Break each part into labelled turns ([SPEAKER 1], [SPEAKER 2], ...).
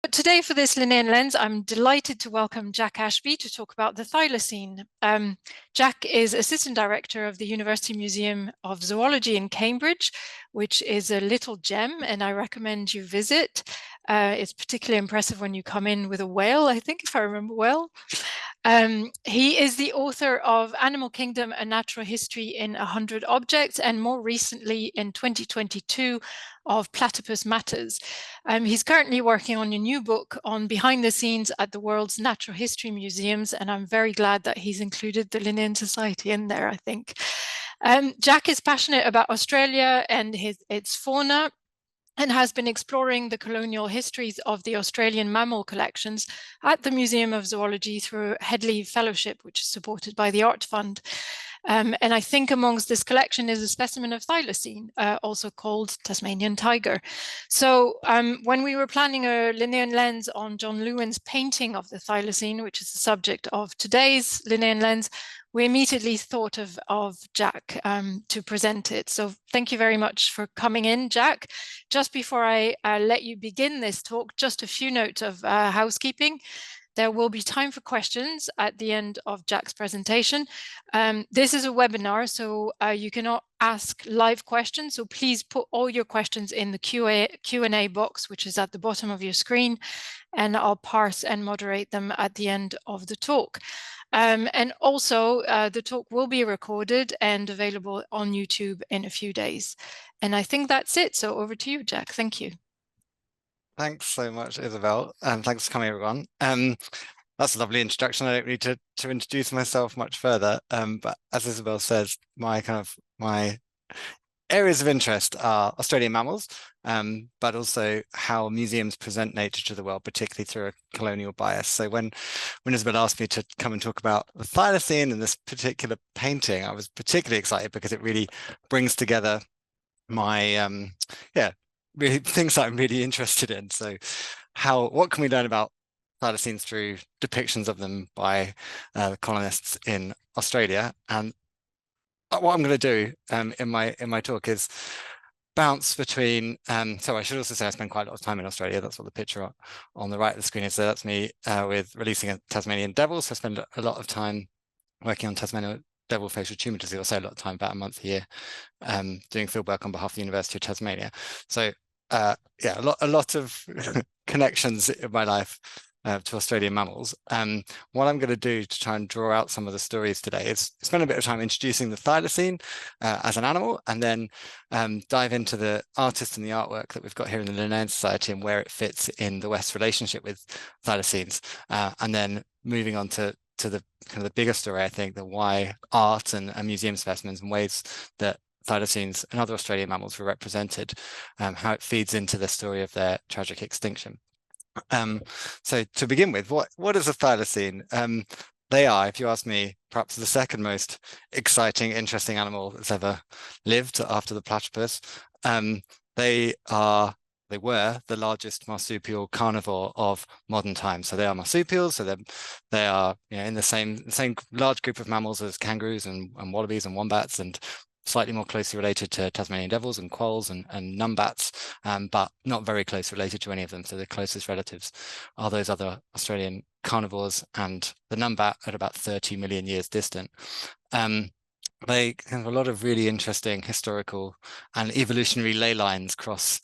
[SPEAKER 1] But today for this Linnean Lens, I'm delighted to welcome Jack Ashby to talk about the thylacine. Jack is Assistant Director of the University Museum of Zoology in Cambridge, which is a little gem, and I recommend you visit. It's particularly impressive when you come in with a whale, I think, if I remember well. He is the author of Animal Kingdom, A Natural History in 100 Objects, and more recently in 2022 of Platypus Matters. He's currently working on a new book on behind the scenes at the world's natural history museums, and I'm very glad that he's included the Linnean Society in there, I think. Jack is passionate about Australia and its fauna, and has been exploring the colonial histories of the Australian mammal collections at the Museum of Zoology through Headley Fellowship, which is supported by the Art Fund. And I think amongst this collection is a specimen of thylacine, also called Tasmanian tiger. So when we were planning a Linnean Lens on John Lewin's painting of the thylacine, which is the subject of today's Linnean Lens, we immediately thought of Jack to present it. So thank you very much for coming in, Jack. Just before I let you begin this talk, just a few notes of housekeeping. There will be time for questions at the end of Jack's presentation. This is a webinar, so you cannot ask live questions. So please put all your questions in the Q&A box, which is at the bottom of your screen, and I'll parse and moderate them at the end of the talk. And also, the talk will be recorded and available on YouTube in a few days. And I think that's it. So over to you, Jack. Thank you.
[SPEAKER 2] Thanks so much, Isabel, and thanks for coming, everyone. That's a lovely introduction. I don't need to introduce myself much further, but as Isabel says, my areas of interest are Australian mammals, but also how museums present nature to the world, particularly through a colonial bias. So when Isabel asked me to come and talk about the thylacine and this particular painting, I was particularly excited because it really brings together my really things that I'm really interested in. So what can we learn about thylacines through depictions of them by colonists in Australia? And what I'm going to do in my talk is bounce between. So I should also say I spend quite a lot of time in Australia. That's what the picture on the right of the screen is. So that's me with releasing a Tasmanian devil. So I spend a lot of time working on Tasmanian devil facial tumour disease. I say a lot of time, about a month a year, doing field work on behalf of the University of Tasmania. So yeah, a lot of connections in my life to Australian mammals. What I'm going to do to try and draw out some of the stories today is spend a bit of time introducing the thylacine as an animal, and then dive into the artist and the artwork that we've got here in the Linnean Society and where it fits in the West's relationship with thylacines, and then moving on to the kind of the bigger story, I think, the why art and museum specimens and ways that thylacines and other Australian mammals were represented, how it feeds into the story of their tragic extinction. So to begin with, what is a thylacine? They are, if you ask me, perhaps the second most exciting, interesting animal that's ever lived after the platypus. They were the largest marsupial carnivore of modern times. So they are marsupials. So they are in the same large group of mammals as kangaroos and wallabies and wombats, and slightly more closely related to Tasmanian devils and quolls and numbats, but not very close related to any of them. So the closest relatives are those other Australian carnivores, and the numbat at about 30 million years distant. They have a lot of really interesting historical and evolutionary ley lines cross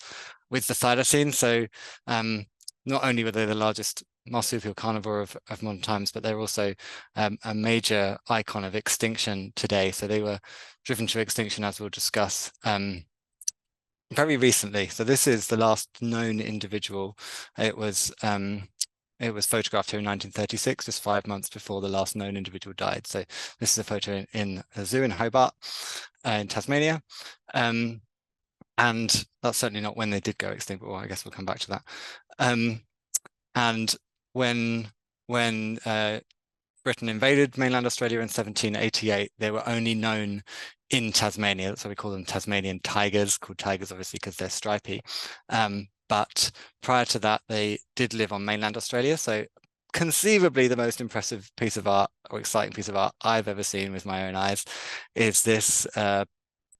[SPEAKER 2] with the thylacine. So not only were they the largest marsupial carnivore of modern times, but they're also a major icon of extinction today. So they were driven to extinction, as we'll discuss, very recently. So this is the last known individual. It was photographed here in 1936, just 5 months before the last known individual died. So this is a photo in a zoo in Hobart, in Tasmania. And that's certainly not when they did go extinct, but I guess we'll come back to that. And when Britain invaded mainland Australia in 1788, they were only known in Tasmania. That's why we call them Tasmanian tigers, called tigers obviously because they're stripy. But prior to that, they did live on mainland Australia. So conceivably the most impressive piece of art or exciting piece of art I've ever seen with my own eyes is this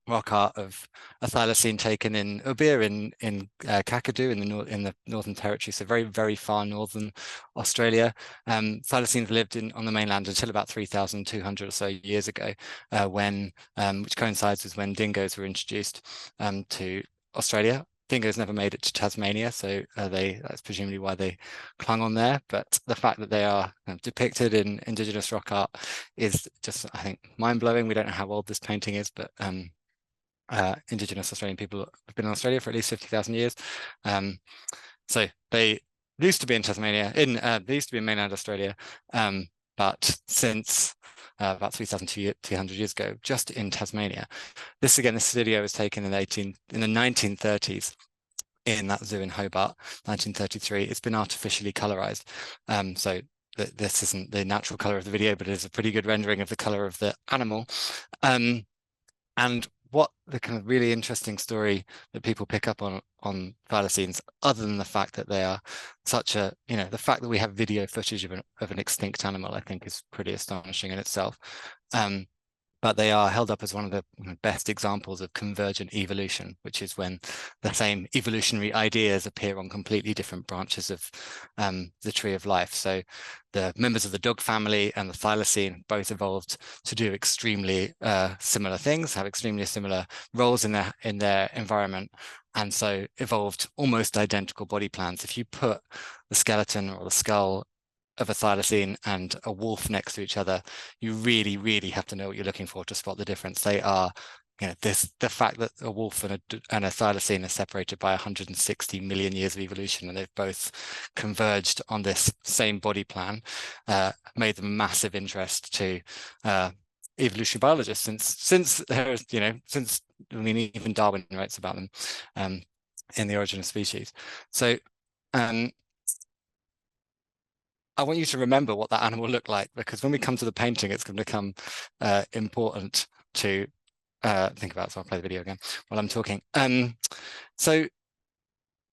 [SPEAKER 2] rock art of a thylacine taken in Ubir in Kakadu in the Northern Territory, so very, very far northern Australia. Thylacines lived on the mainland until about 3,200 or so years ago, which coincides with when dingoes were introduced to Australia. Dingoes never made it to Tasmania, so that's presumably why they clung on there. But the fact that they are depicted in Indigenous rock art is just, I think, mind-blowing. We don't know how old this painting is, but Indigenous Australian people have been in Australia for at least 50,000 years. So they used to be in Tasmania, they used to be in mainland Australia, but since about 3,200 years ago, just in Tasmania. This video was taken in the 1930s in that zoo in Hobart, 1933. It's been artificially colorized. So this isn't the natural color of the video, but it is a pretty good rendering of the color of the animal. And what the kind of really interesting story that people pick up on thylacines, other than the fact that they are such a, the fact that we have video footage of an extinct animal, I think is pretty astonishing in itself. But they are held up as one of the best examples of convergent evolution, which is when the same evolutionary ideas appear on completely different branches of the tree of life. So the members of the dog family and the thylacine both evolved to do extremely similar things, have extremely similar roles in their environment, and so evolved almost identical body plans. If you put the skeleton or the skull of a thylacine and a wolf next to each other, you really, really have to know what you're looking for to spot the difference. They are, the fact that a wolf and a thylacine are separated by 160 million years of evolution, and they've both converged on this same body plan, made them a massive interest to evolutionary biologists since even Darwin writes about them in The Origin of Species. So I want you to remember what that animal looked like, because when we come to the painting, it's going to become important to think about. So I'll play the video again while I'm talking. So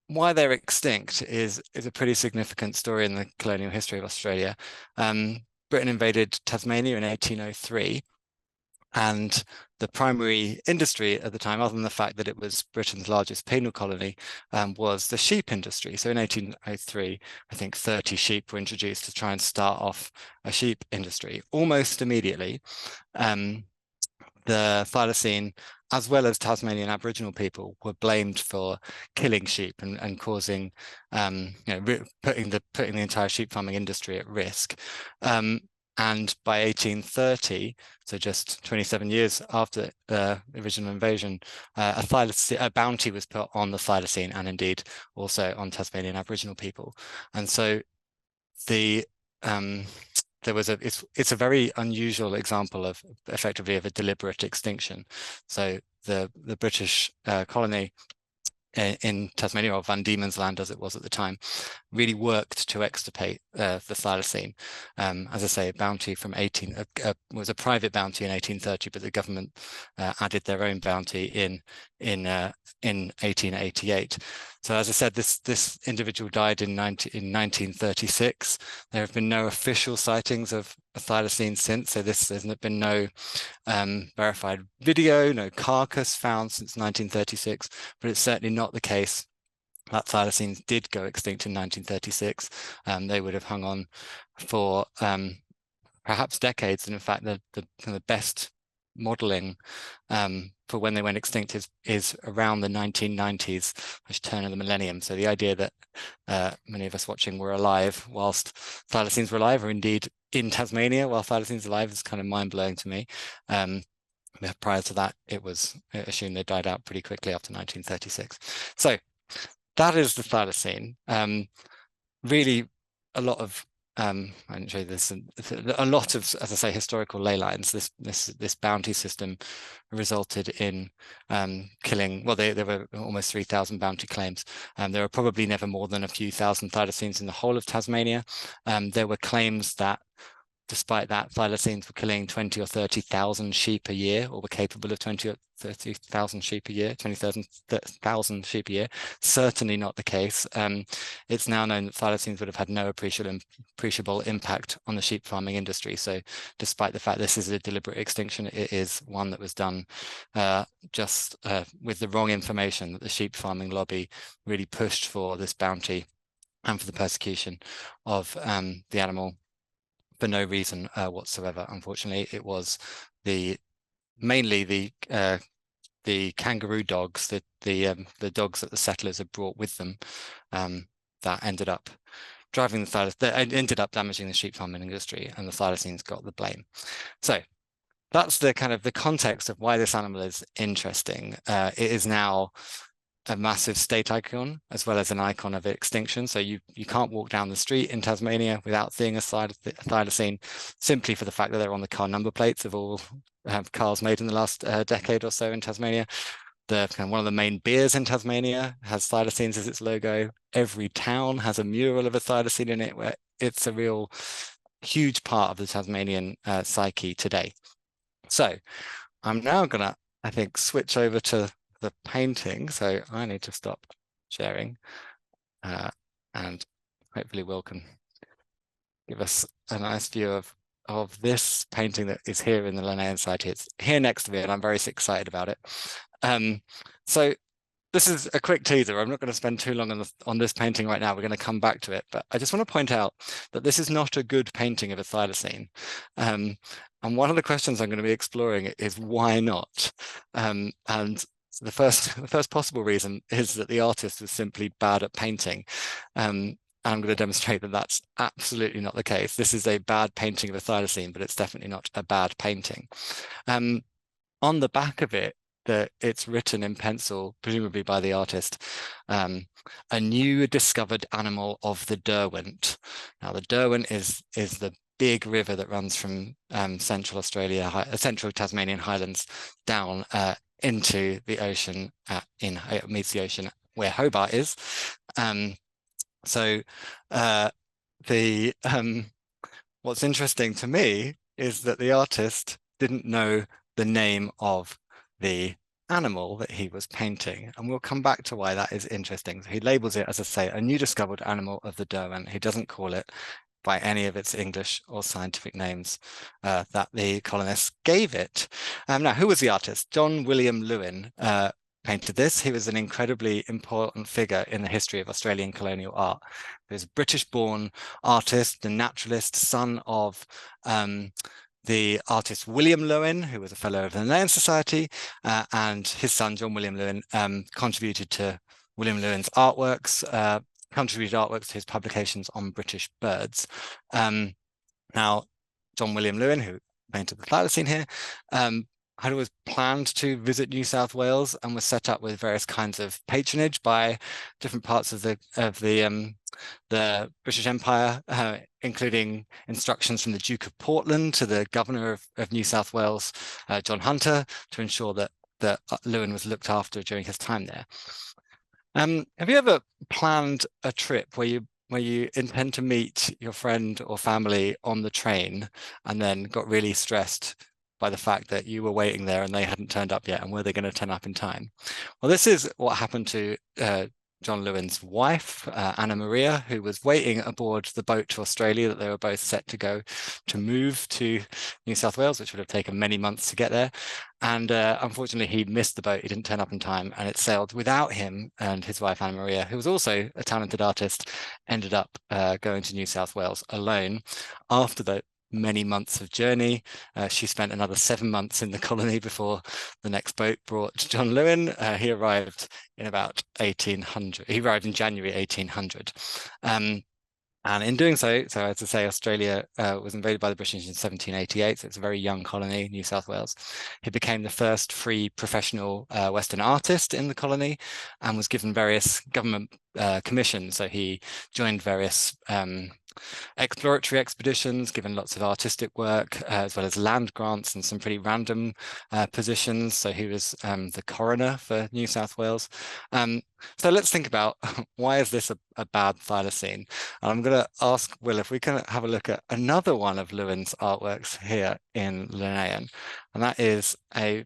[SPEAKER 2] why they're extinct is a pretty significant story in the colonial history of Australia. Britain invaded Tasmania in 1803. And the primary industry at the time, other than the fact that it was Britain's largest penal colony, was the sheep industry. So in 1803, I think 30 sheep were introduced to try and start off a sheep industry. Almost immediately, the thylacine, as well as Tasmanian Aboriginal people, were blamed for killing sheep and causing, putting the entire sheep farming industry at risk. And by 1830, so just 27 years after the original invasion, a bounty was put on the thylacine and indeed also on Tasmanian Aboriginal people. And so it's a very unusual example of effectively of a deliberate extinction. So the British colony in Tasmania, or Van Diemen's Land as it was at the time, really worked to extirpate the thylacine. As I say, a bounty from was a private bounty in 1830, but the government added their own bounty in 1888. So as I said, this individual died in 1936. There have been no official sightings of a thylacine since. So there's been no verified video, no carcass found since 1936, but it's certainly not the case that thylacines did go extinct in 1936. They would have hung on for perhaps decades, and in fact the best modeling for when they went extinct is around the 1990s, turn of the millennium. So the idea that many of us watching were alive whilst thylacines were alive, or indeed in Tasmania while thylacines alive, is kind of mind-blowing to me. Prior to that, it was assumed they died out pretty quickly after 1936. So that is the thylacine. Really, a lot of I didn't show you this. A lot of, as I say, historical ley lines. This bounty system resulted in killing. Well, there were almost 3,000 bounty claims. There were probably never more than a few thousand thylacines in the whole of Tasmania. There were claims that despite that, thylacines were killing 20 or 30,000 sheep a year, or were capable of 20 or 30,000 sheep a year, 20,000 sheep a year. Certainly not the case. It's now known that thylacines would have had no appreciable impact on the sheep farming industry. So despite the fact this is a deliberate extinction, it is one that was done just with the wrong information, that the sheep farming lobby really pushed for this bounty and for the persecution of the animal for no reason whatsoever. Unfortunately, it was mainly the kangaroo dogs, the dogs that the settlers had brought with them, that ended up driving that ended up damaging the sheep farming industry, and the thylacines got the blame. So that's the kind of the context of why this animal is interesting. It is now a massive state icon, as well as an icon of extinction. So you can't walk down the street in Tasmania without seeing a thylacine, simply for the fact that they're on the car number plates of all cars made in the last decade or so in Tasmania. One of the main beers in Tasmania has thylacines as its logo. Every town has a mural of a thylacine in it, where it's a real huge part of the Tasmanian psyche today. So I'm now gonna, I think, switch over to the painting. So I need to stop sharing, and hopefully Will can give us a nice view of this painting that is here in the Linnean Society. It's here next to me, and I'm very excited about it. So this is a quick teaser. I'm not going to spend too long on this painting right now. We're going to come back to it, but I just want to point out that this is not a good painting of a thylacine. And one of the questions I'm going to be exploring is why not? And the first possible reason is that the artist was simply bad at painting. And I'm going to demonstrate that that's absolutely not the case. This is a bad painting of a thylacine, but it's definitely not a bad painting. On the back of it, it's written in pencil, presumably by the artist, a new discovered animal of the Derwent. Now, the Derwent is the big river that runs from central Australia, central Tasmanian highlands down into the ocean. It meets the ocean where Hobart is. What's interesting to me is that the artist didn't know the name of the animal that he was painting, and we'll come back to why that is interesting. So he labels it, as I say, a new discovered animal of the Derwent. He doesn't call it by any of its English or scientific names that the colonists gave it. Now, who was the artist? John William Lewin painted this. He was an incredibly important figure in the history of Australian colonial art. He was a British-born artist, a naturalist, son of the artist William Lewin, who was a fellow of the Linnean Society, and his son, John William Lewin, contributed to William Lewin's artworks, contributed artworks to his publications on British birds. Now, John William Lewin, who painted the thylacine here, had always planned to visit New South Wales and was set up with various kinds of patronage by different parts of the British Empire, including instructions from the Duke of Portland to the Governor of New South Wales, John Hunter, to ensure that Lewin was looked after during his time there. Have you ever planned a trip where you intend to meet your friend or family on the train and then got really stressed by the fact that you were waiting there and they hadn't turned up yet, and were they going to turn up in time? Well, this is what happened to John Lewin's wife, Anna Maria, who was waiting aboard the boat to Australia that they were both set to go to move to New South Wales, which would have taken many months to get there. And unfortunately, he missed the boat. He didn't turn up in time, and it sailed without him. And his wife, Anna Maria, who was also a talented artist, ended up going to New South Wales alone. After the many months of journey, she spent another 7 months in the colony before the next boat brought John Lewin. He arrived in about 1800. He arrived in January 1800. And in doing so, as I say, Australia was invaded by the British in 1788, so it's a very young colony, New South Wales. He became the first free professional Western artist in the colony and was given various government commissioned. So he joined various exploratory expeditions, given lots of artistic work, as well as land grants and some pretty random positions. So he was the coroner for New South Wales. So let's think about why is this a bad thylacine? And I'm going to ask Will if we can have a look at another one of Lewin's artworks here in Linnean, and that is a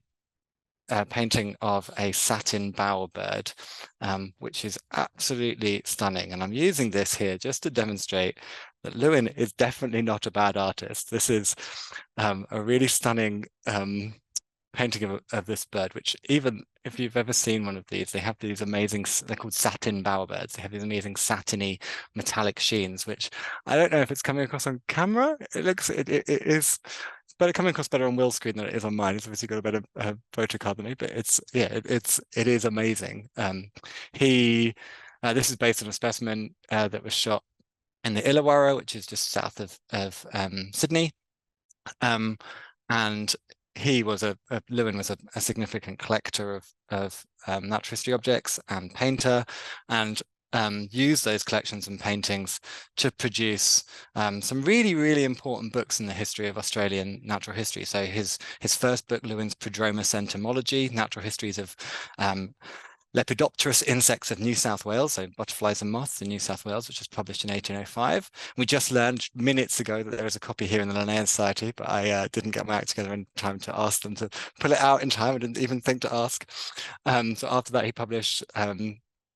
[SPEAKER 2] painting of a satin bowerbird, which is absolutely stunning. And I'm using this here just to demonstrate that Lewin is definitely not a bad artist. This is a really stunning painting of this bird, which, even if you've ever seen one of these, they have these amazing, they're called satin bowerbirds. They have these amazing satiny metallic sheens, which I don't know if it's coming across on camera. It is better coming across better on Will's screen than it is on mine. He's obviously got a better photo card than me, but it is amazing. This is based on a specimen that was shot in the Illawarra, which is just south of Sydney, and Lewin was a significant collector of natural history objects and painter, and used those collections and paintings to produce some really, really important books in the history of Australian natural history. So his first book, Lewin's Prodromus Entomology, Natural Histories of Lepidopterous Insects of New South Wales, so butterflies and moths in New South Wales, which was published in 1805. We just learned minutes ago that there is a copy here in the Linnean Society, but I didn't get my act together in time to ask them to pull it out in time. I didn't even think to ask. So after that, he published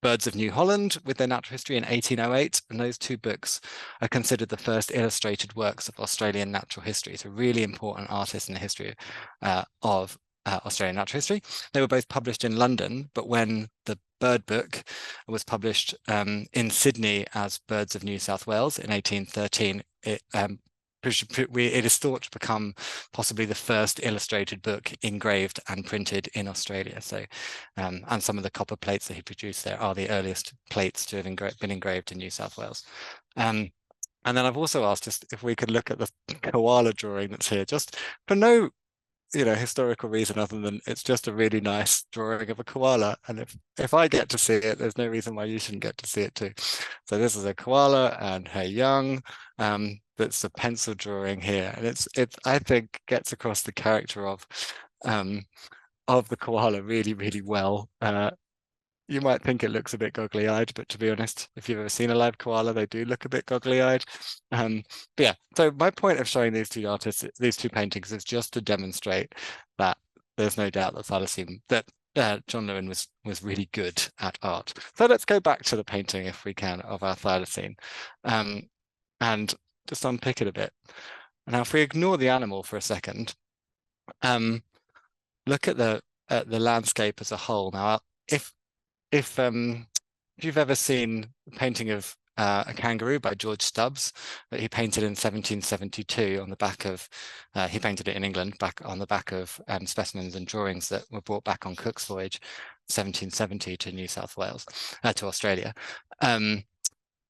[SPEAKER 2] Birds of New Holland with their natural history in 1808, and those two books are considered the first illustrated works of Australian natural history. So really important artists in the history of Australian natural history. They were both published in London, but when the bird book was published in Sydney as Birds of New South Wales in 1813, it is thought to become possibly the first illustrated book engraved and printed in Australia. So, and some of the copper plates that he produced there are the earliest plates to have been engraved in New South Wales. And then I've also asked just if we could look at the koala drawing that's here, just for no historical reason other than it's just a really nice drawing of a koala, and if I get to see it, there's no reason why you shouldn't get to see it too. So this is a koala and her young. That's a pencil drawing here, and it I think gets across the character of the koala really, really well. You might think it looks a bit goggly-eyed, but to be honest, if you've ever seen a live koala, they do look a bit goggly-eyed. But yeah, so my point of showing these two artists, these two paintings, is just to demonstrate that there's no doubt that John Lewin was really good at art. So let's go back to the painting, if we can, of our thylacine, and just unpick it a bit. Now, if we ignore the animal for a second, look at the landscape as a whole. Now, if you've ever seen a painting of a kangaroo by George Stubbs that he painted in 1772 on the back of, he painted it in England, back on the back of specimens and drawings that were brought back on Cook's voyage, 1770 to New South Wales, to Australia.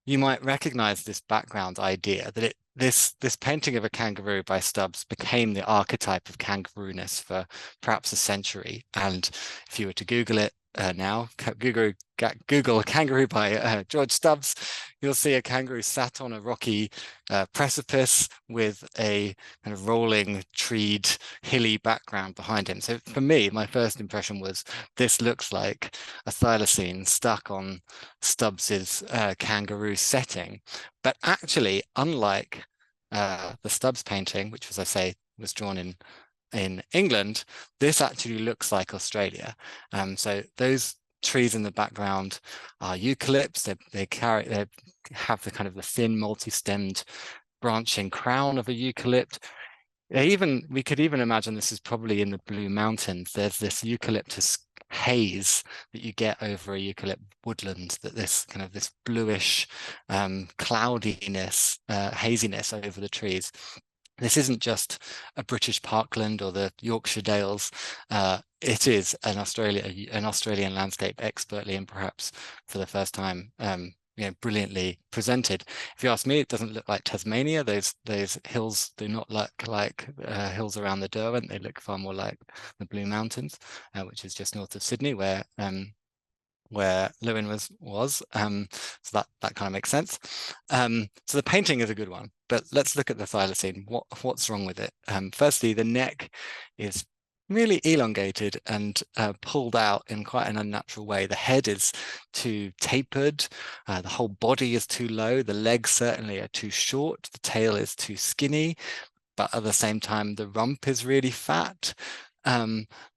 [SPEAKER 2] You might recognize this background idea that this painting of a kangaroo by Stubbs became the archetype of kangaroo-ness for perhaps a century. And if you were to Google it, now, Google kangaroo by George Stubbs, you'll see a kangaroo sat on a rocky precipice with a kind of rolling, treed, hilly background behind him. So for me, my first impression was this looks like a thylacine stuck on Stubbs's kangaroo setting. But actually, unlike the Stubbs painting, which, as I say, was drawn in England, this actually looks like Australia. So those trees in the background are eucalypts. They have the kind of the thin multi-stemmed branching crown of a eucalypt. We could even imagine this is probably in the Blue Mountains. There's this eucalyptus haze that you get over a eucalypt woodland, that this kind of this bluish cloudiness, haziness over the trees. This isn't just a British parkland or the Yorkshire Dales. It is an Australian landscape, expertly and perhaps for the first time, brilliantly presented. If you ask me, it doesn't look like Tasmania. Those hills do not look like hills around the Derwent. They look far more like the Blue Mountains, which is just north of Sydney, where where Lewin was. So that kind of makes sense. So the painting is a good one, but let's look at the thylacine. What's wrong with it? Firstly, the neck is really elongated and pulled out in quite an unnatural way. The head is too tapered, the whole body is too low, the legs certainly are too short, the tail is too skinny, but at the same time the rump is really fat.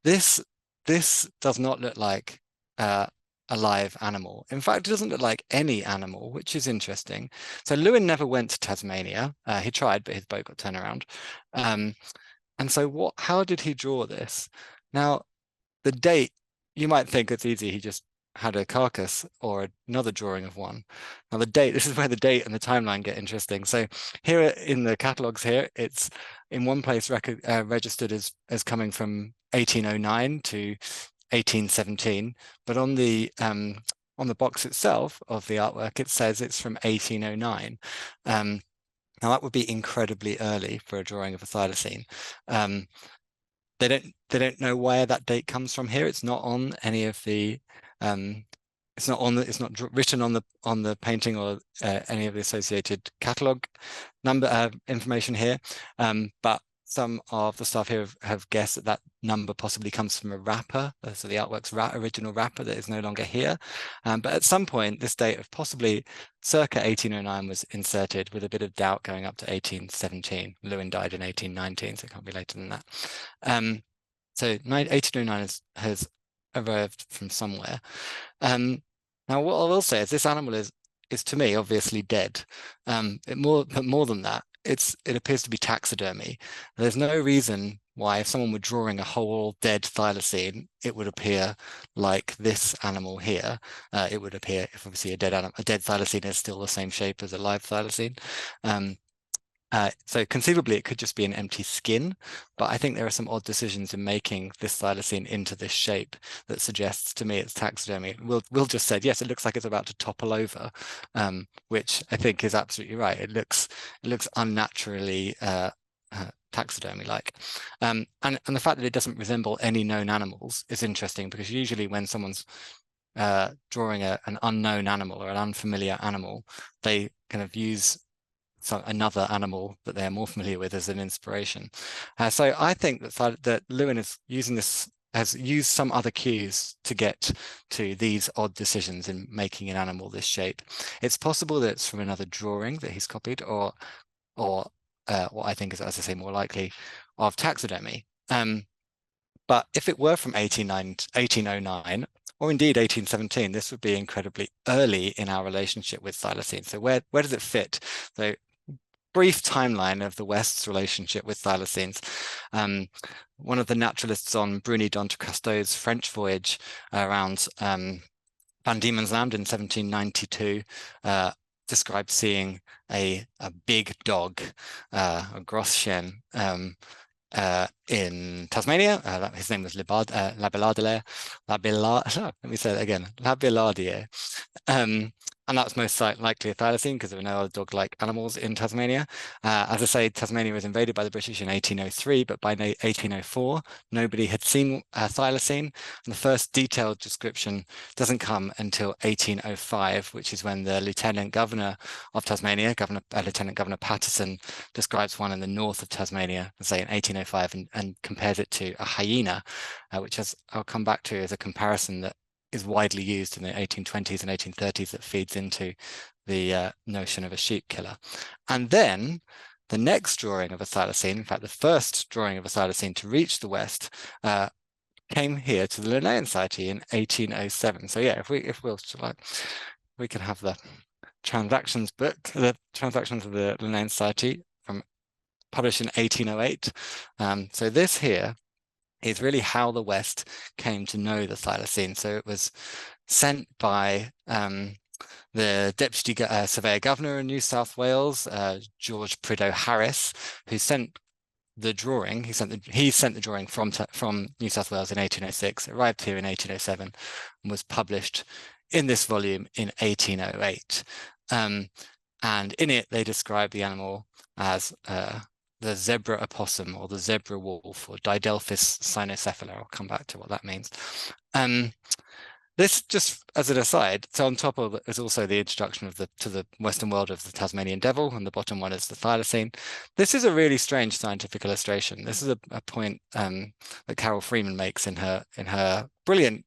[SPEAKER 2] This does not look like a live animal. In fact, it doesn't look like any animal, which is interesting. So Lewin never went to Tasmania. He tried, but his boat got turned around. And so how did he draw this? Now, the date, you might think it's easy. He just had a carcass or another drawing of one. Now the date, this is where the date and the timeline get interesting. So here in the catalogues here, it's in one place registered as coming from 1809 to 1817, but on the box itself of the artwork, it says it's from 1809. Now that would be incredibly early for a drawing of a thylacine. They don't know where that date comes from here. It's not on any of the it's not written on the painting or any of the associated catalogue number information here. But some of the staff here have guessed that number possibly comes from a wrapper, so the artwork's original wrapper that is no longer here. But at some point, this date of possibly circa 1809 was inserted, with a bit of doubt going up to 1817. Lewin died in 1819, so it can't be later than that. So 1809 has arrived from somewhere. Now, what I will say is this animal is to me obviously dead. But more than that, it appears to be taxidermy. There's no reason why, if someone were drawing a whole dead thylacine, it would appear like this animal here. It would appear, if obviously a dead thylacine is still the same shape as a live thylacine. So conceivably it could just be an empty skin, but I think there are some odd decisions in making this thylacine into this shape that suggests to me it's taxidermy. Will just said, yes, it looks like it's about to topple over, which I think is absolutely right. It looks unnaturally taxidermy-like. And the fact that it doesn't resemble any known animals is interesting, because usually when someone's drawing an unknown animal or an unfamiliar animal, they kind of use another animal that they're more familiar with as an inspiration. So I think that Lewin is using this, has used some other cues to get to these odd decisions in making an animal this shape. It's possible that it's from another drawing that he's copied, or what I think is, as I say, more likely, of taxidermy. But if it were from 1809, or indeed 1817, this would be incredibly early in our relationship with thylacine. So where does it fit? So brief timeline of the West's relationship with thylacines. One of the naturalists on Bruni d'Entrecasteaux's French voyage around Van Diemen's Land in 1792 described seeing a big dog, a gros chien, in Tasmania. His name was Labillardiere. Let me say that again. Labillardiere. And that's most likely a thylacine, because there were no other dog-like animals in Tasmania. As I say, Tasmania was invaded by the British in 1803, but by 1804, nobody had seen a thylacine. And the first detailed description doesn't come until 1805, which is when the Lieutenant Governor of Tasmania, Lieutenant Governor Patterson, describes one in the north of Tasmania, say in 1805, and compares it to a hyena, which I'll come back to as a comparison that is widely used in the 1820s and 1830s, that feeds into the notion of a sheep killer. And then the next drawing of a thylacine, in fact, the first drawing of a thylacine to reach the West, came here to the Linnean Society in 1807. So yeah, if we can have the transactions book, the transactions of the Linnean Society, published in 1808. So this here is really how the West came to know the thylacine. So it was sent by the Deputy Surveyor Governor in New South Wales, George Prideaux Harris, who sent the drawing. He sent the drawing from New South Wales in 1806, arrived here in 1807, and was published in this volume in 1808. And in it, they describe the animal as the zebra opossum, or the zebra wolf, or Didelphis cynocephala. I'll come back to what that means. This, just as an aside, so on top of it is also the introduction of to the Western world of the Tasmanian devil, and the bottom one is the thylacine. This is a really strange scientific illustration. This is a point that Carol Freeman makes in her brilliant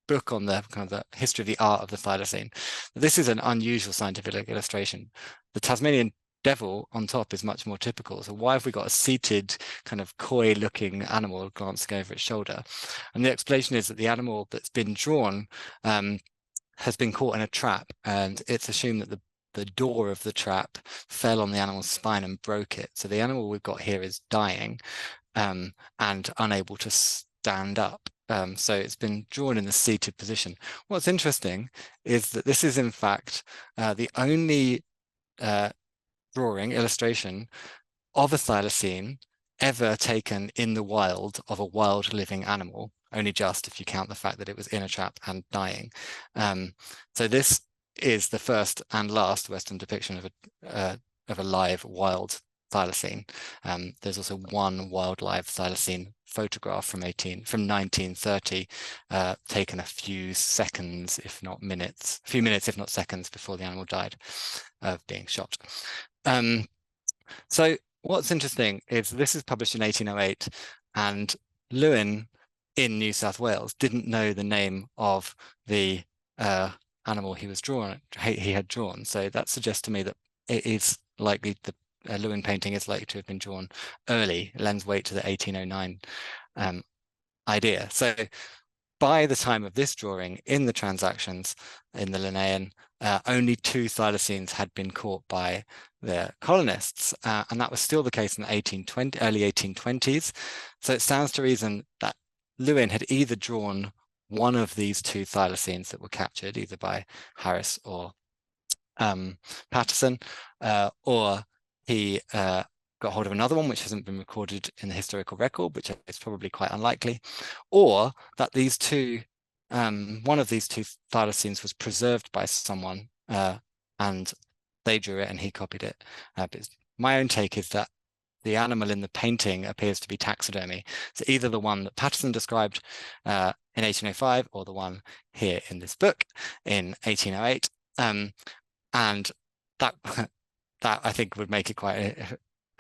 [SPEAKER 2] book on the kind of the history of the art of the thylacine. This is an unusual scientific illustration. The Tasmanian devil on top is much more typical. So why have we got a seated kind of coy looking animal glancing over its shoulder? And the explanation is that the animal that's been drawn has been caught in a trap, and it's assumed that the door of the trap fell on the animal's spine and broke it. So the animal we've got here is dying and unable to stand up. So it's been drawn in the seated position. What's interesting is that this is in fact the only illustration of a thylacine ever taken in the wild of a wild living animal, only just if you count the fact that it was in a trap and dying. So this is the first and last Western depiction of a live wild thylacine. There's also one wild live thylacine photograph from 1930, taken a few seconds, if not minutes, a few minutes, if not seconds, before the animal died of being shot. So what's interesting is this is published in 1808, and Lewin in New South Wales didn't know the name of the animal he had drawn. So that suggests to me that it is likely the Lewin painting is likely to have been drawn early. It lends weight to the 1809 idea. So by the time of this drawing, in the transactions in the Linnean, only 2 thylacines had been caught by the colonists, and that was still the case in the early 1820s. So it stands to reason that Lewin had either drawn one of these 2 thylacines that were captured, either by Harris or Patterson, or he got hold of another one which hasn't been recorded in the historical record, which is probably quite unlikely, or that these 2, one of these 2 thylacines was preserved by someone and they drew it and he copied it. But my own take is that the animal in the painting appears to be taxidermy. So either the one that Patterson described in 1805 or the one here in this book in 1808. And that I think would make it quite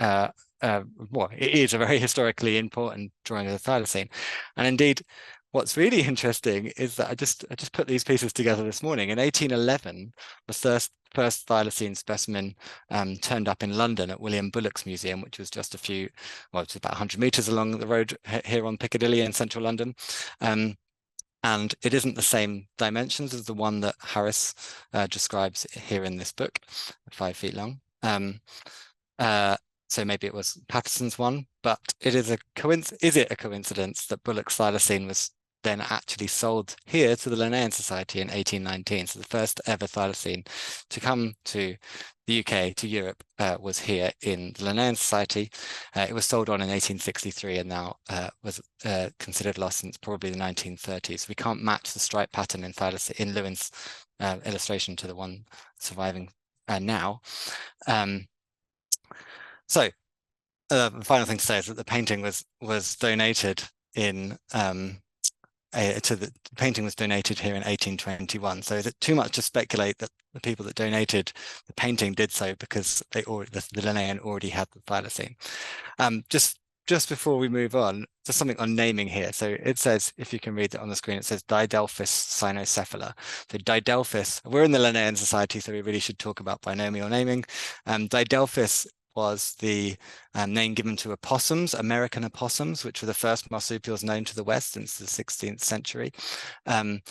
[SPEAKER 2] well, it is a very historically important drawing of the thylacine. And indeed, what's really interesting is that I just put these pieces together this morning. In 1811, the first thylacine specimen turned up in London at William Bullock's museum, which was just it's about 100 meters along the road here on Piccadilly in central London. And it isn't the same dimensions as the one that Harris describes here in this book, 5 feet long. So maybe it was Patterson's one, but is it a coincidence that Bullock's thylacine was then actually sold here to the Linnean Society in 1819? So the first ever thylacine to come to the UK, to Europe, was here in the Linnean Society. It was sold on in 1863 and now was considered lost since probably the 1930s. We can't match the stripe pattern in Lewin's illustration to the one surviving now. So the final thing to say is that the painting was donated in the painting was donated here in 1821. So is it too much to speculate that the people that donated the painting did so because the Linnean already had the thylacine? Just before we move on, just something on naming here. So it says, if you can read it on the screen, it says Didelphis cynocephala. So Didelphis, we're in the Linnean Society, so we really should talk about binomial naming. Didelphis was the name given to opossums, American opossums, which were the first marsupials known to the West since the 16th century. And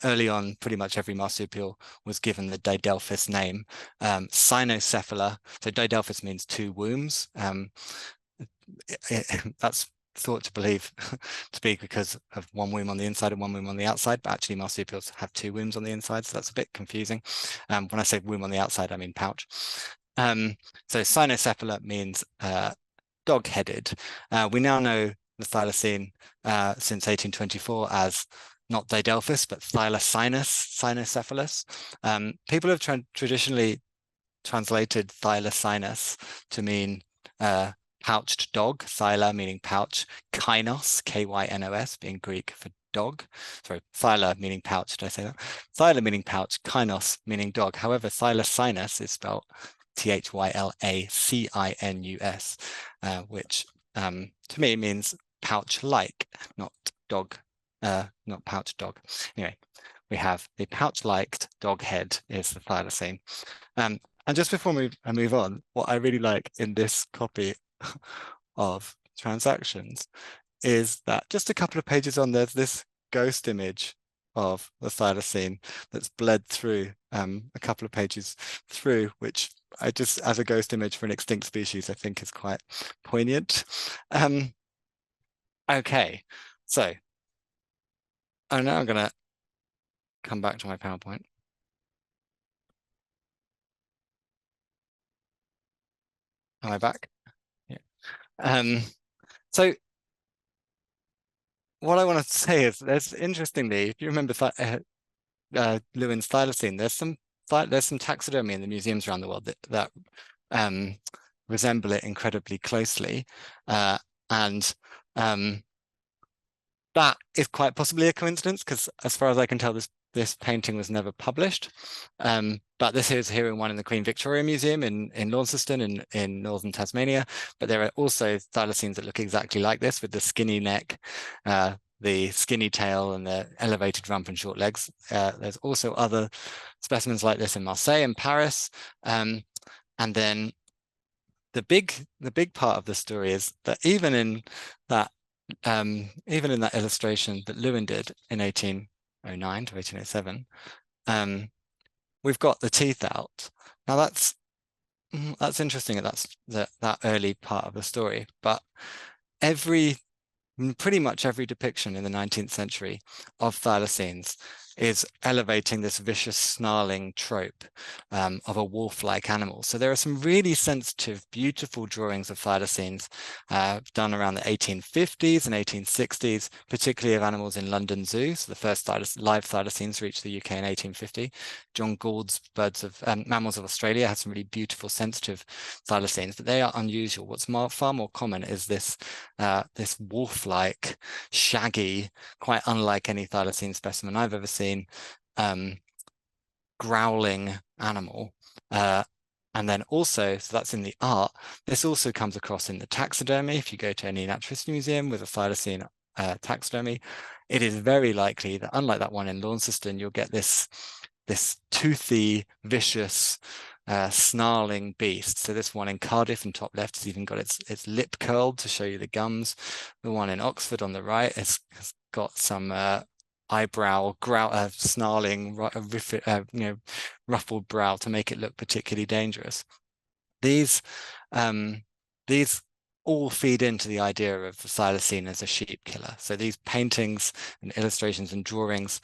[SPEAKER 2] early on, pretty much every marsupial was given the Didelphis name. Cynocephala, so Didelphis means 2 wombs. That's thought to be because of 1 womb on the inside and 1 womb on the outside, but actually marsupials have 2 wombs on the inside, so that's a bit confusing. When I say womb on the outside, I mean pouch. So cynocephala means dog-headed. We now know the thylacine since 1824 as not Didelphis, but Thylacinus cynocephalus. People have traditionally translated Thylacinus to mean pouched dog, thyla meaning pouch, kynos, K-Y-N-O-S, being Greek for dog. Sorry, thyla meaning pouch, did I say that? Thyla meaning pouch, kynos meaning dog. However, thylacinus is spelled Thylacinus, which to me means pouch-like, not dog, not pouch dog. Anyway, we have the pouch-like dog head is the thylacine. And just before I move on, what I really like in this copy of Transactions is that just a couple of pages on, there's this ghost image of the thylacine that's bled through a couple of pages through, which I just, as a ghost image for an extinct species, I think is quite poignant. Okay, so now I'm going to come back to my PowerPoint. Am I back? Yeah. So what I want to say is, there's interestingly, if you remember Lewin's thylacine, there's some taxidermy in the museums around the world that resemble it incredibly closely, and that is quite possibly a coincidence, because as far as I can tell, this painting was never published. But this is here in one in the Queen Victoria Museum in Launceston in northern Tasmania. But there are also thylacines that look exactly like this, with the skinny neck, the skinny tail, and the elevated rump and short legs. There's also other specimens like this in Marseille and Paris. And then the big part of the story is that even in that illustration that Lewin did in 1809 to 1807, we've got the teeth out. Now that's interesting. That's that early part of the story, but pretty much every depiction in the 19th century of thylacines is elevating this vicious snarling trope of a wolf-like animal. So there are some really sensitive, beautiful drawings of thylacines done around the 1850s and 1860s, particularly of animals in London Zoo. So the first live thylacines reached the UK in 1850. John Gould's Mammals of Australia has some really beautiful, sensitive thylacines, but they are unusual. What's far more common is this wolf-like, shaggy, quite unlike any thylacine specimen I've ever seen, growling animal. And then also, so that's in the art, this also comes across in the taxidermy. If you go to any naturalist museum with a thylacine taxidermy, it is very likely that, unlike that one in Launceston, you'll get this toothy, vicious, snarling beast. So this one in Cardiff in top left has even got its lip curled to show you the gums. The one in Oxford on the right has got some eyebrow snarling, ruffled brow to make it look particularly dangerous. These all feed into the idea of the thylacine as a sheep killer. So these paintings and illustrations and drawings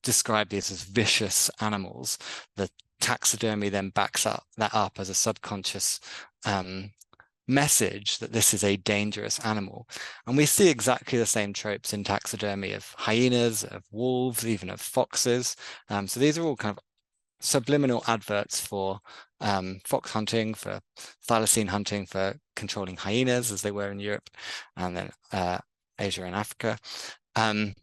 [SPEAKER 2] describe these as vicious animals. The taxidermy then backs that up as a subconscious message that this is a dangerous animal. And we see exactly the same tropes in taxidermy of hyenas, of wolves, even of foxes. So these are all kind of subliminal adverts for fox hunting, for thylacine hunting, for controlling hyenas, as they were in Europe, and then Asia and Africa. And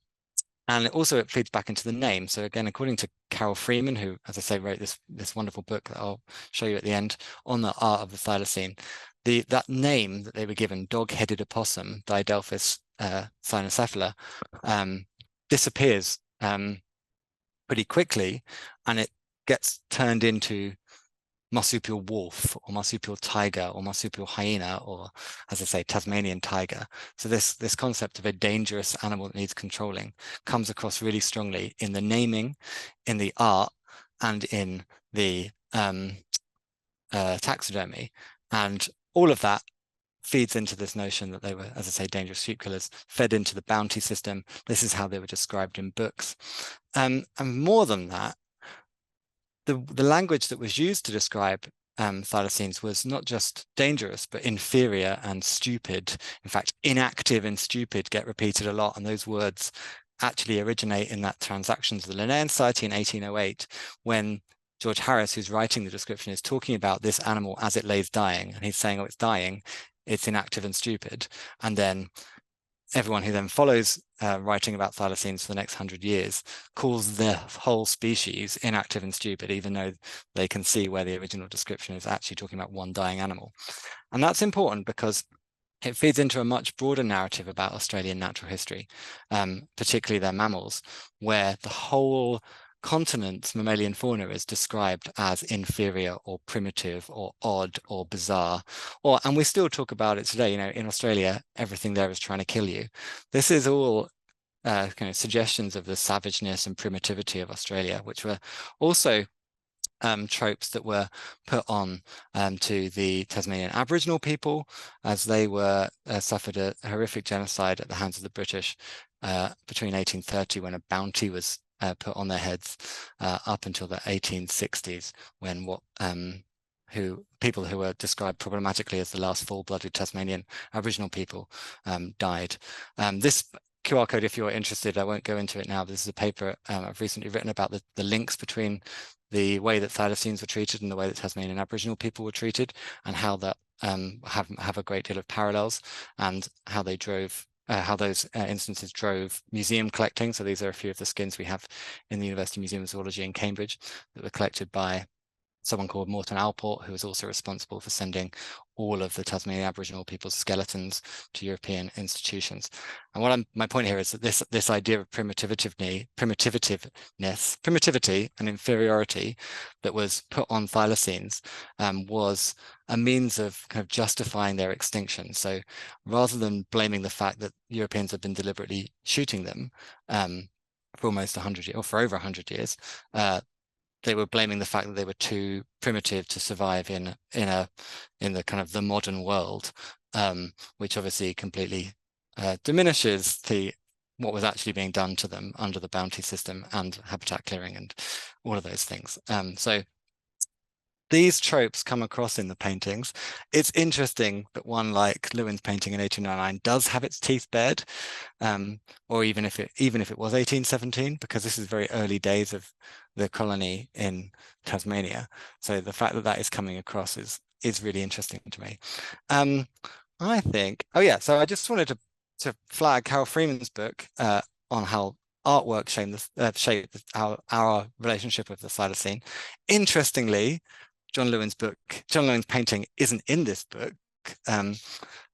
[SPEAKER 2] it feeds back into the name. So again, according to Carol Freeman, who, as I say, wrote this wonderful book that I'll show you at the end on the art of the thylacine, that name that they were given, dog-headed opossum, Didelphis cynocephala, disappears pretty quickly, and it gets turned into marsupial wolf or marsupial tiger or marsupial hyena, or, as I say, Tasmanian tiger. So this concept of a dangerous animal that needs controlling comes across really strongly in the naming, in the art, and in the taxidermy. And all of that feeds into this notion that they were, as I say, dangerous sheep killers, fed into the bounty system. This is how they were described in books. And more than that, the language that was used to describe thylacines was not just dangerous, but inferior and stupid. In fact, inactive and stupid get repeated a lot, and those words actually originate in that Transactions of the Linnean Society in 1808, when George Harris, who's writing the description, is talking about this animal as it lays dying, and he's saying, oh, it's dying, it's inactive and stupid. And then everyone who then follows writing about thylacines for the next 100 years, calls the whole species inactive and stupid, even though they can see where the original description is actually talking about one dying animal. And that's important because it feeds into a much broader narrative about Australian natural history, particularly their mammals, where the whole continent's mammalian fauna is described as inferior or primitive or odd or bizarre, and we still talk about it today. In Australia, everything there is trying to kill you. This is all kind of suggestions of the savageness and primitivity of Australia, which were also tropes that were put on to the Tasmanian Aboriginal people, as they were suffered a horrific genocide at the hands of the British between 1830, when a bounty was put on their heads, up until the 1860s, when people who were described problematically as the last full-blooded Tasmanian Aboriginal people died. This QR code, if you're interested, I won't go into it now, but this is a paper I've recently written about the links between the way that thylacines were treated and the way that Tasmanian Aboriginal people were treated, and how that have a great deal of parallels, and how they drove how those instances drove museum collecting. So these are a few of the skins we have in the University Museum of Zoology in Cambridge that were collected by someone called Morton Alport, who was also responsible for sending all of the Tasmanian Aboriginal people's skeletons to European institutions. And my point here is that this idea of primitivity and inferiority that was put on thylacines was a means of kind of justifying their extinction. So rather than blaming the fact that Europeans have been deliberately shooting them for almost 100 years, or for over 100 years, they were blaming the fact that they were too primitive to survive in the kind of the modern world, which obviously completely diminishes what was actually being done to them under the bounty system and habitat clearing and all of those things. So these tropes come across in the paintings. It's interesting that one like Lewin's painting in 1899 does have its teeth bared, or even if it was 1817, because this is very early days of the colony in Tasmania. So the fact that that is coming across is really interesting to me. I think, so I just wanted to flag Carol Freeman's book on how artwork shaped our relationship with the thylacine. Interestingly, John Lewin's painting isn't in this book.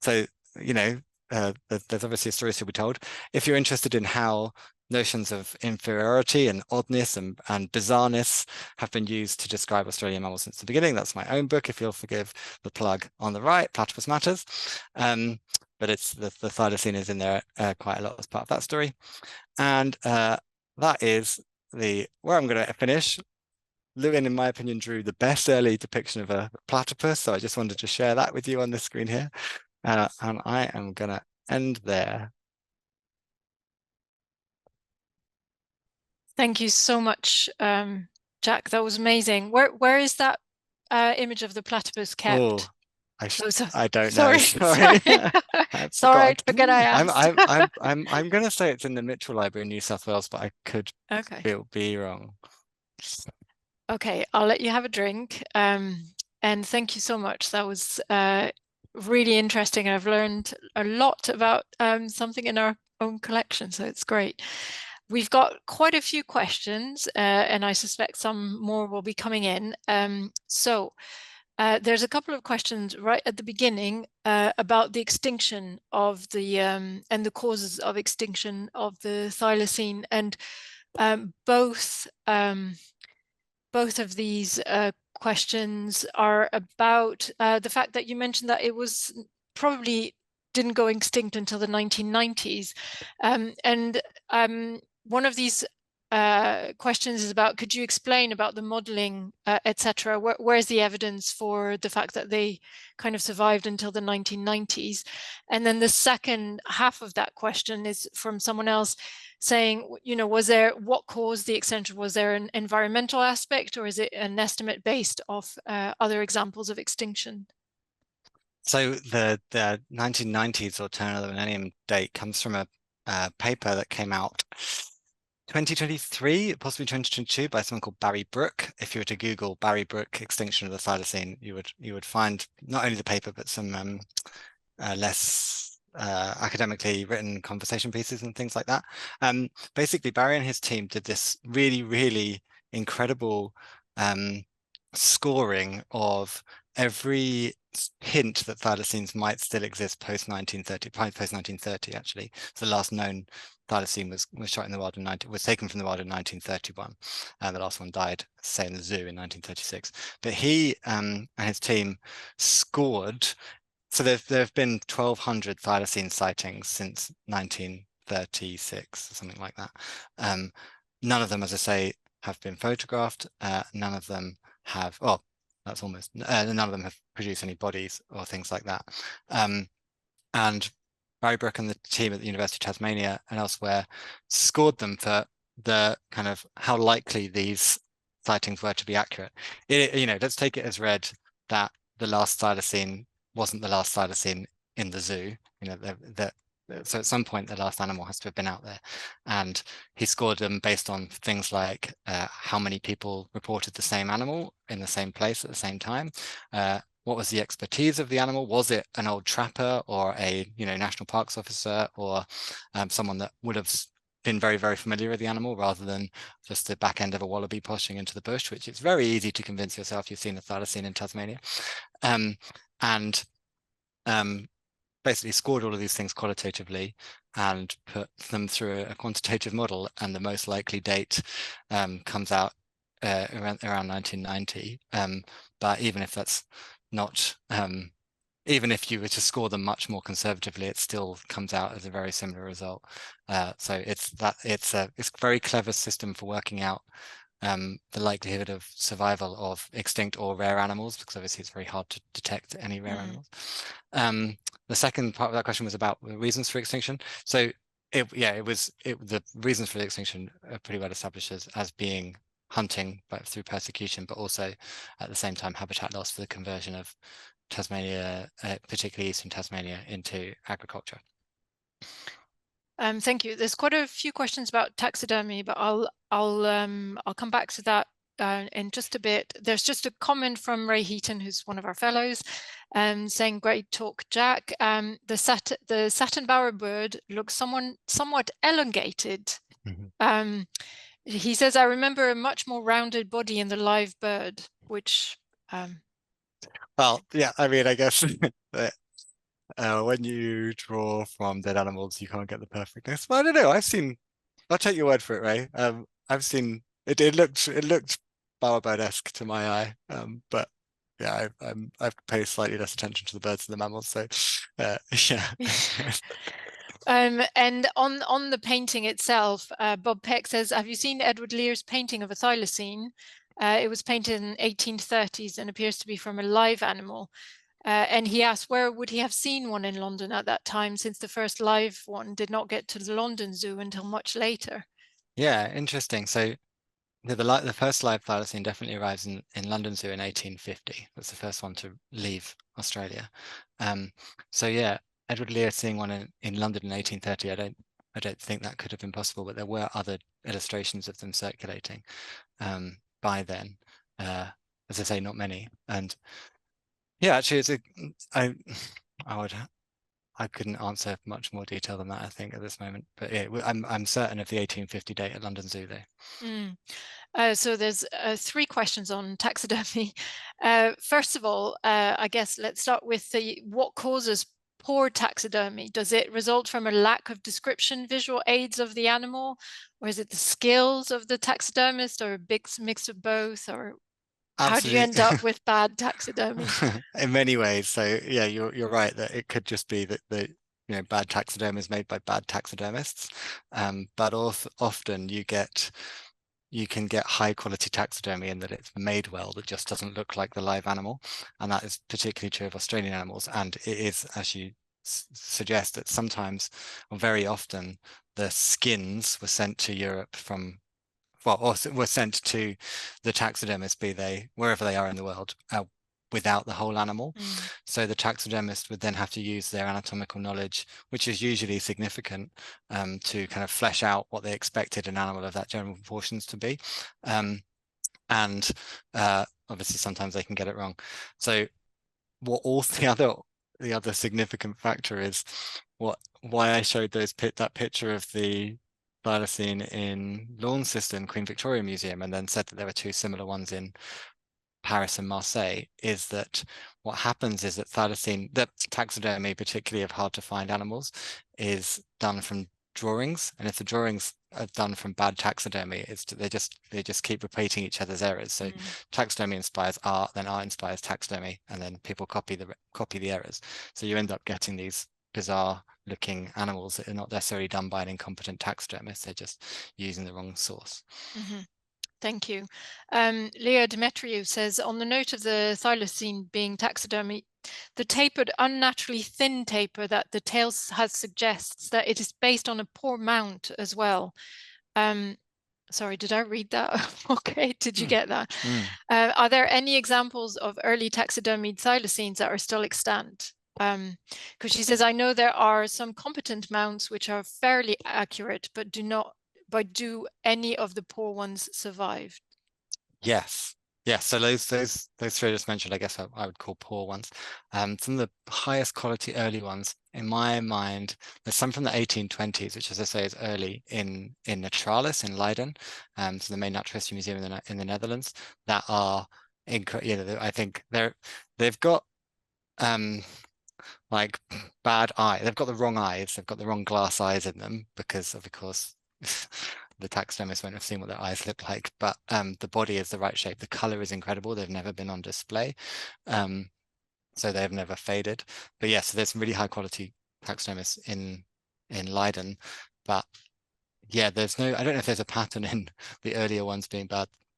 [SPEAKER 2] So, there's obviously a story to be told. If you're interested in how notions of inferiority and oddness and bizarreness have been used to describe Australian mammals since the beginning, that's my own book, if you'll forgive the plug on the right, Platypus Matters. But it's the thylacine is in there quite a lot as part of that story. And that is where I'm going to finish. Lewin, in my opinion, drew the best early depiction of a platypus, so I just wanted to share that with you on the screen here. And I am going to end there.
[SPEAKER 1] Thank you so much, Jack. That was amazing. Where is that image of the platypus kept?
[SPEAKER 2] Oh, I don't know.
[SPEAKER 1] Sorry. Sorry, I forget I asked.
[SPEAKER 2] I'm going to say it's in the Mitchell Library in New South Wales, but I could be wrong.
[SPEAKER 1] Okay, I'll let you have a drink. And thank you so much. That was really interesting. I've learned a lot about something in our own collection, so it's great. We've got quite a few questions, and I suspect some more will be coming in. So there's a couple of questions right at the beginning about the extinction of and the causes of extinction of the thylacine, and both of these questions are about the fact that you mentioned that it was probably didn't go extinct until the 1990s. One of these questions is about, could you explain about the modeling, etc.? Where's the evidence for the fact that they kind of survived until the 1990s? And then the second half of that question is from someone else saying, what caused the extinction? Was there an environmental aspect, or is it an estimate based off other examples of extinction?
[SPEAKER 2] So the 1990s or turn of the millennium date comes from a paper that came out 2023, possibly 2022, by someone called Barry Brook. If you were to Google Barry Brook extinction of the thylacine, you would find not only the paper but some less academically written conversation pieces and things like that. Basically, Barry and his team did this really, really incredible scoring of every hint that thylacines might still exist post 1930 actually. So the last known thylacine was shot in the wild was taken from the wild in 1931, and the last one died, say, in the zoo in 1936. But he and his team scored. So there have been 1,200 thylacine sightings since 1936, something like that. None of them, as I say, have been photographed. None of them have, well, that's almost, none of them have produced any bodies or things like that. And Barry Brook and the team at the University of Tasmania and elsewhere scored them for the kind of how likely these sightings were to be accurate. Let's take it as read that the last thylacine wasn't the last thylacine in the zoo. So at some point the last animal has to have been out there, and he scored them based on things like how many people reported the same animal in the same place at the same time. What was the expertise of the animal? Was it an old trapper or a national parks officer, or someone that would have been very, very familiar with the animal rather than just the back end of a wallaby poshing into the bush, which it's very easy to convince yourself you've seen a thylacine in Tasmania. And basically scored all of these things qualitatively and put them through a quantitative model, and the most likely date comes out around 1990. But even if that's not, even if you were to score them much more conservatively, it still comes out as a very similar result. So it's a very clever system for working out the likelihood of survival of extinct or rare animals, because obviously it's very hard to detect any rare animals. The second part of that question was about the reasons for extinction. So the reasons for the extinction are pretty well established as being hunting, but through persecution, but also at the same time habitat loss for the conversion of Tasmania, particularly eastern Tasmania, into agriculture.
[SPEAKER 1] Thank you. There's quite a few questions about taxidermy, but I'll come back to that in just a bit. There's just a comment from Ray Heaton, who's one of our fellows, saying, "Great talk, Jack. The satin bower bird looks somewhat elongated." Mm-hmm. He says, "I remember a much more rounded body in the live bird," which.
[SPEAKER 2] Well, yeah, I mean, I guess when you draw from dead animals, you can't get the perfectness. Well, I don't know. I'll take your word for it, Ray. I've seen it. It looked bowerbird-esque to my eye. But yeah, I've paid slightly less attention to the birds than the mammals. So yeah.
[SPEAKER 1] And on the painting itself, Bob Peck says, "Have you seen Edward Lear's painting of a thylacine? It was painted in 1830s and appears to be from a live animal." And he asked, where would he have seen one in London at that time, since the first live one did not get to the London Zoo until much later?
[SPEAKER 2] Yeah, interesting. So the first live thylacine definitely arrives in London Zoo in 1850. That's the first one to leave Australia. So yeah, Edward Lear seeing one in London in 1830, I don't think that could have been possible, but there were other illustrations of them circulating by then. As I say, not many. And yeah, actually, I couldn't answer much more detail than that, I think, at this moment. But yeah, I'm certain of the 1850 date at London Zoo, though.
[SPEAKER 1] So there's 3 questions on taxidermy. First of all, I guess let's start with what causes poor taxidermy. Does it result from a lack of description visual aids of the animal, or is it the skills of the taxidermist, or a big mix of both, or how do you end up with bad taxidermy?
[SPEAKER 2] In many ways. So yeah, you're right that it could just be that bad taxidermy is made by bad taxidermists, but often you can get high quality taxidermy in that it's made well, that just doesn't look like the live animal, and that is particularly true of Australian animals. And it is, as you suggest, that sometimes, or very often, the skins were sent to Europe or were sent to the taxidermist, be they wherever they are in the world, without the whole animal. So the taxidermist would then have to use their anatomical knowledge, which is usually significant, to kind of flesh out what they expected an animal of that general proportions to be. And obviously sometimes they can get it wrong. So what the other significant factor is, why I showed that picture of the thylacine in Launceston Queen Victoria Museum and then said that there were two similar ones in Paris and Marseille, is that what happens is that the taxidermy, particularly of hard to find animals, is done from drawings, and if the drawings are done from bad taxidermy, they just keep repeating each other's errors. So taxidermy inspires art, then art inspires taxidermy, and then people copy the errors. So you end up getting these bizarre looking animals that are not necessarily done by an incompetent taxidermist, they're just using the wrong source.
[SPEAKER 1] Thank you. Leah Demetriou says, on the note of the thylacine being taxidermy, the tapered, unnaturally thin taper that the tail has suggests that it is based on a poor mount as well. Sorry, did I read that? Okay, did you get that? Are there any examples of early taxidermied thylacines that are still extant? Because she says, I know there are some competent mounts which are fairly accurate, but do any of the poor ones survive?
[SPEAKER 2] Yes. So those three I just mentioned, I guess I would call poor ones. Some of the highest quality early ones, in my mind, there's some from the 1820s, which, as I say, is early in Naturalis in Leiden, so the main natural history museum in the Netherlands, that are incredible. I think they've got like bad eye. They've got the wrong eyes. They've got the wrong glass eyes in them because of course the taxidermists won't have seen what their eyes look like. But the body is the right shape. The color is incredible. They've never been on display, so they've never faded. But yes, so there's some really high quality taxidermists in Leiden. But yeah, I don't know if there's a pattern in the earlier ones being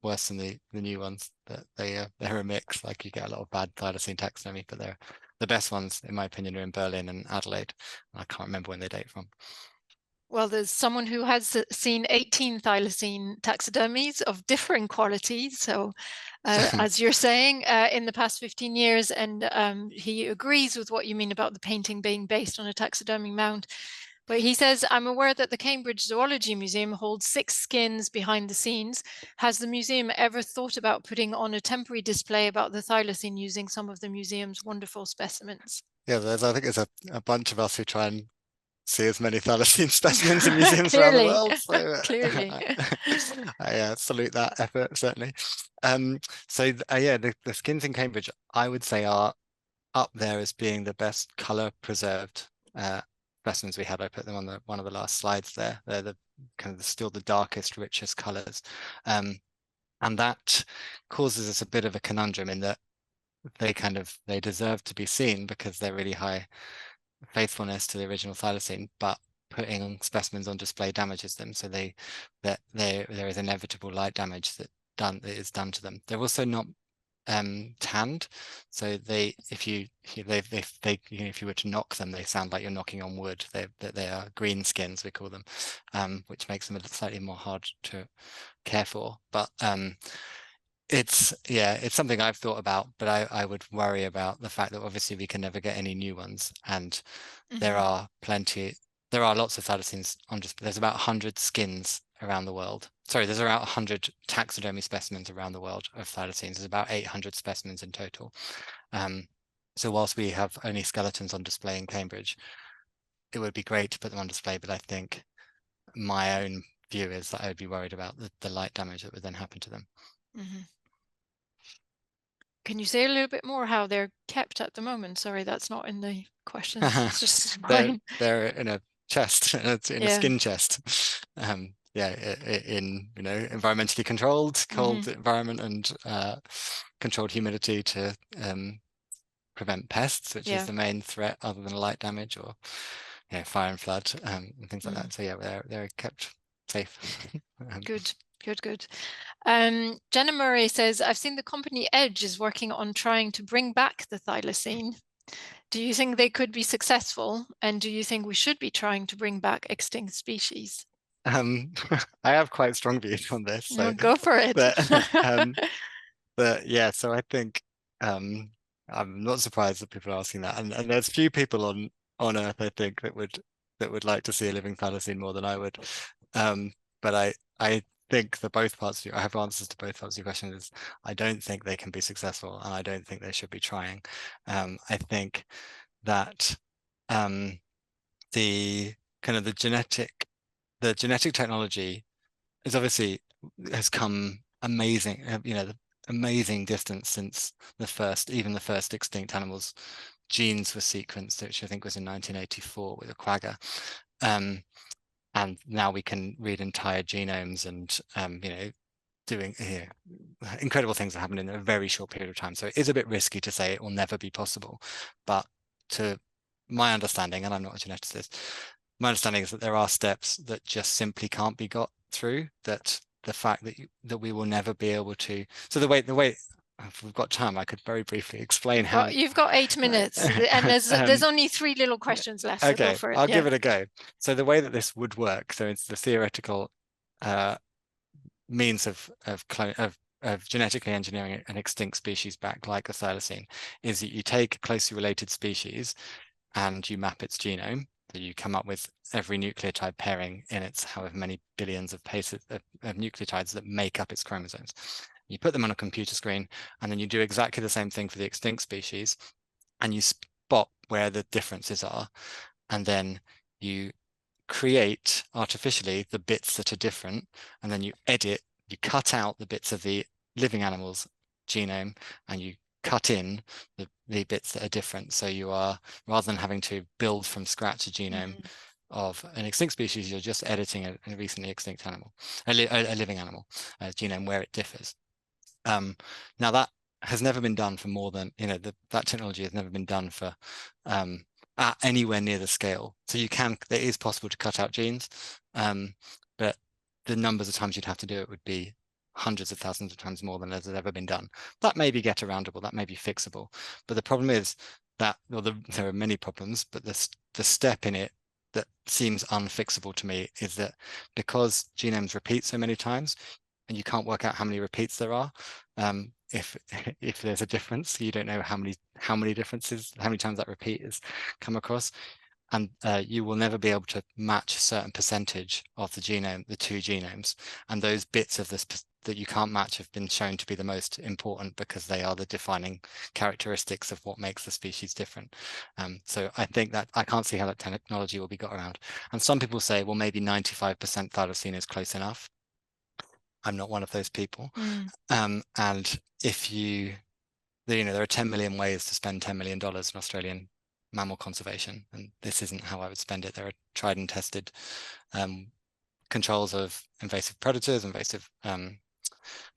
[SPEAKER 2] worse than the new ones. That they're a mix. Like you get a lot of bad thylacine taxidermy, but they're the best ones, in my opinion, are in Berlin and Adelaide. I can't remember when they date from.
[SPEAKER 1] Well, there's someone who has seen 18 thylacine taxidermies of differing qualities. So, as you're saying, in the past 15 years, and he agrees with what you mean about the painting being based on a taxidermy mount. But he says, I'm aware that the Cambridge Zoology Museum holds 6 skins behind the scenes. Has the museum ever thought about putting on a temporary display about the thylacine using some of the museum's wonderful specimens?
[SPEAKER 2] Yeah, I think there's a bunch of us who try and see as many thylacine specimens in museums around the world. So
[SPEAKER 1] Clearly.
[SPEAKER 2] I salute that effort, certainly. Yeah, the skins in Cambridge, I would say, are up there as being the best color preserved specimens we had. I put them on one of the last slides there. They're still the darkest, richest colors. And that causes us a bit of a conundrum in that they deserve to be seen because they're really high faithfulness to the original thylacine, but putting specimens on display damages them. So there is inevitable light damage that is done to them. They're also not tanned, so if you were to knock them, they sound like you're knocking on wood. They are green skins, we call them, which makes them slightly more hard to care for. But it's something I've thought about, but I would worry about the fact that obviously we can never get any new ones, and there are lots of thylacines on display. There's about 100 skins around the world. Sorry, there's around 100 taxidermy specimens around the world of thylacines. There's about 800 specimens in total. So whilst we have only skeletons on display in Cambridge, it would be great to put them on display, but I think my own view is that I would be worried about the light damage that would then happen to them.
[SPEAKER 1] Can you say a little bit more how they're kept at the moment? Sorry, that's not in the questions. It's just
[SPEAKER 2] they're in a chest, in a skin chest. In environmentally controlled, cold environment, and controlled humidity to prevent pests, which is the main threat other than light damage or fire and flood and things like that. So yeah, they're kept safe.
[SPEAKER 1] Good. Jenna Murray says, I've seen the company Edge is working on trying to bring back the thylacine. Do you think they could be successful? And do you think we should be trying to bring back extinct species?
[SPEAKER 2] I have quite strong views on this. So
[SPEAKER 1] go for it.
[SPEAKER 2] But yeah, so I think I'm not surprised that people are asking that, and there's few people on Earth, I think, that would like to see a living thylacine more than I would. But I think that I have answers to both parts of your question. Is I don't think they can be successful, and I don't think they should be trying. I think that the kind of the genetic technology is obviously has come amazing, the amazing distance since even the first extinct animals genes were sequenced, which I think was in 1984 with a quagga. And now we can read entire genomes and, doing incredible things that happen in a very short period of time. So it is a bit risky to say it will never be possible. But to my understanding, and I'm not a geneticist, my understanding is that there are steps that just simply can't be got through, that the fact that we will never be able to. So the way if we've got time, I could very briefly explain how.
[SPEAKER 1] You've got 8 minutes, and there's only 3 little questions left, so go for it.
[SPEAKER 2] I'll give it a go. So the way that this would work, so it's the theoretical means of genetically engineering an extinct species back, like a thylacine, is that you take a closely related species and you map its genome. So you come up with every nucleotide pairing in its however many billions of nucleotides that make up its chromosomes. You put them on a computer screen, and then you do exactly the same thing for the extinct species, and you spot where the differences are, and then you create artificially the bits that are different, and then you cut out the bits of the living animal's genome, and you cut in the bits that are different. So you are, rather than having to build from scratch a genome of an extinct species, you're just editing a recently extinct animal, a living animal genome where it differs. Now that has never been done for more than, that technology has never been done for at anywhere near the scale. So it is possible to cut out genes, but the numbers of times you'd have to do it would be hundreds of thousands of times more than has ever been done. That may be get-aroundable, that may be fixable, but the problem is that, there are many problems, but the step in it that seems unfixable to me is that because genomes repeat so many times, and you can't work out how many repeats there are, if there's a difference, you don't know how many differences, how many times that repeat is come across, and you will never be able to match a certain percentage of the genome, the two genomes, and those bits of this that you can't match have been shown to be the most important because they are the defining characteristics of what makes the species different. So I think that I can't see how that technology will be got around. And some people say, well, maybe 95% thylacine is close enough. I'm not one of those people. And if there are 10 million ways to spend $10 million in Australian mammal conservation, and this isn't how I would spend it. There are tried and tested controls of invasive predators, invasive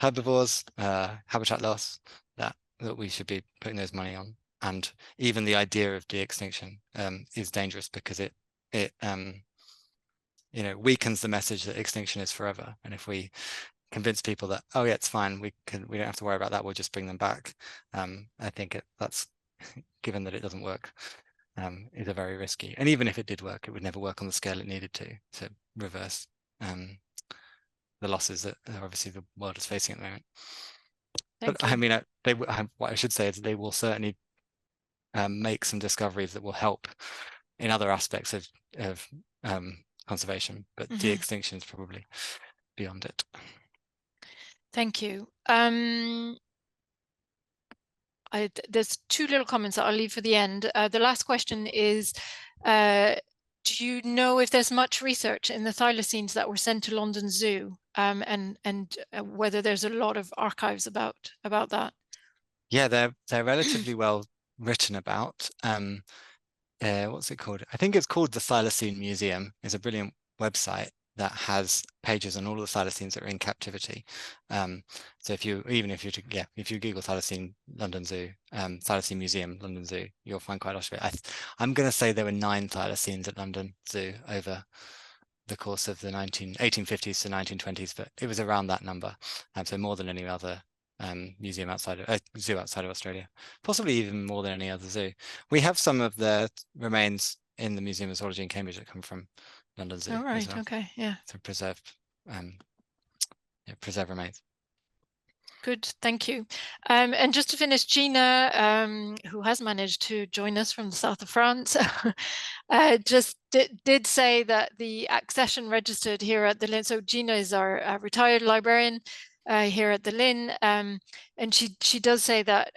[SPEAKER 2] herbivores, habitat loss, that we should be putting those money on. And even the idea of de-extinction is dangerous because it weakens the message that extinction is forever. And if we convince people that, oh yeah, it's fine, we don't have to worry about that, we'll just bring them back, I think that's, given that it doesn't work, is a very risky. And even if it did work, it would never work on the scale it needed to reverse the losses that obviously the world is facing at the moment. But I mean, what I should say is they will certainly make some discoveries that will help in other aspects of conservation, but de-extinction is probably beyond it.
[SPEAKER 1] Thank you. There's 2 little comments that I'll leave for the end. The last question is, do you know if there's much research in the thylacines that were sent to London Zoo, and whether there's a lot of archives about that?
[SPEAKER 2] Yeah, they're relatively well written about. What's it called? I think it's called the Thylacine Museum. It's a brilliant website that has pages on all of the thylacines that are in captivity. So if you Google Thylacine London Zoo, Thylacine Museum London Zoo, you'll find quite a lot of it. I'm going to say there were 9 thylacines at London Zoo over the course of the 1850s to 1920s, but it was around that number, so more than any other museum zoo outside of Australia, possibly even more than any other zoo. We have some of the remains in the Museum of Zoology in Cambridge that come from London Zoo.
[SPEAKER 1] Oh, right.
[SPEAKER 2] As well.
[SPEAKER 1] Okay. Yeah.
[SPEAKER 2] To preserve remains.
[SPEAKER 1] Good, thank you. And just to finish, Gina, who has managed to join us from the south of France, just did say that the accession registered here at the Lynn. So Gina is our retired librarian here at the Lynn, and she does say that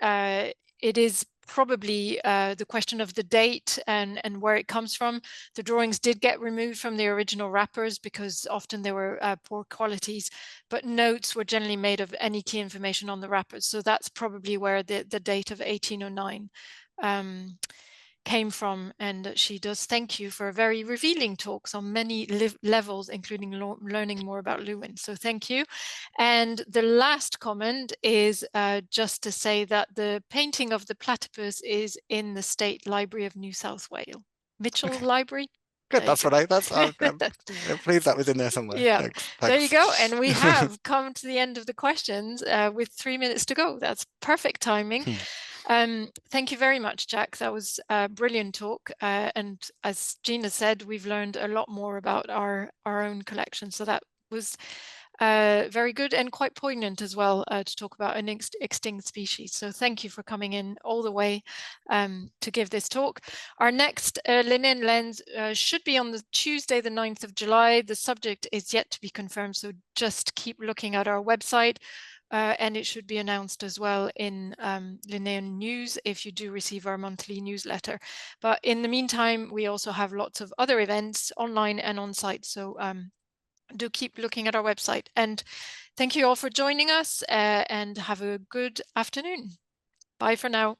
[SPEAKER 1] it is probably the question of the date and where it comes from. The drawings did get removed from the original wrappers because often they were poor qualities, but notes were generally made of any key information on the wrappers. So that's probably where the date of 1809 came from. And she does thank you for a very revealing talks on many levels, including learning more about Lewin. So thank you. And the last comment is just to say that the painting of the platypus is in the State Library of New South Wales, Mitchell Library.
[SPEAKER 2] Good. That's what I'm pleased that was in there somewhere.
[SPEAKER 1] Yeah,
[SPEAKER 2] Thanks.
[SPEAKER 1] there you go. And we have come to the end of the questions with 3 minutes to go. That's perfect timing. Thank you very much, Jack. That was a brilliant talk. And as Gina said, we've learned a lot more about our own collection. So that was very good and quite poignant as well to talk about an extinct species. So thank you for coming in all the way to give this talk. Our next Linnean Lens should be on the Tuesday, the 9th of July. The subject is yet to be confirmed, so just keep looking at our website. And it should be announced as well in Linnean News if you do receive our monthly newsletter. But in the meantime, we also have lots of other events online and on site. So do keep looking at our website. And thank you all for joining us and have a good afternoon. Bye for now.